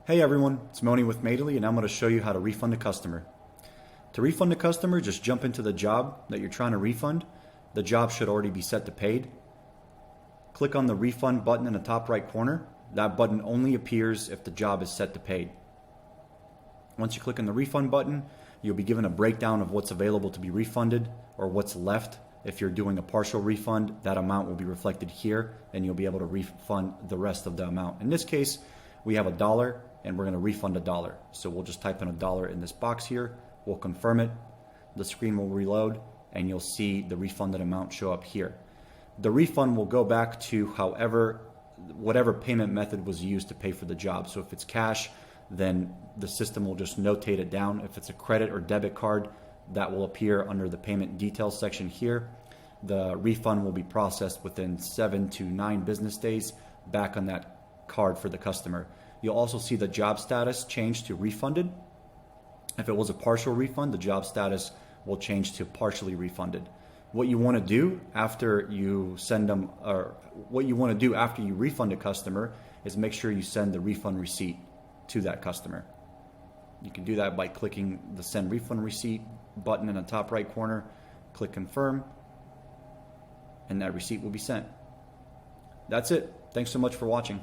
Hey everyone, it's Moni with Maidily, and I'm going to show you how to refund a customer. To refund a customer, just jump into the job that you're trying to refund. The job should already be set to paid. Click on the refund button in the top right corner. That button only appears if the job is set to paid. Once you click on the refund button, you'll be given a breakdown of what's available to be refunded or what's left. If you're doing a partial refund, that amount will be reflected here and you'll be able to refund the rest of the amount. In this case, we have $1 and we're going to refund $1. So we'll just type in $1 in this box here. We'll confirm it. The screen will reload and you'll see the refunded amount show up here. The refund will go back to whatever payment method was used to pay for the job. So if it's cash, then the system will just notate it down. If it's a credit or debit card, that will appear under the payment details section here. The refund will be processed within 7 to 9 business days back on that card for the customer. You'll also see the job status change to refunded. If it was a partial refund, the job status will change to partially refunded. What you want to do after you refund a customer is make sure you send the refund receipt to that customer. You can do that by clicking the Send Refund Receipt button in the top right corner, click Confirm, and that receipt will be sent. That's it. Thanks so much for watching.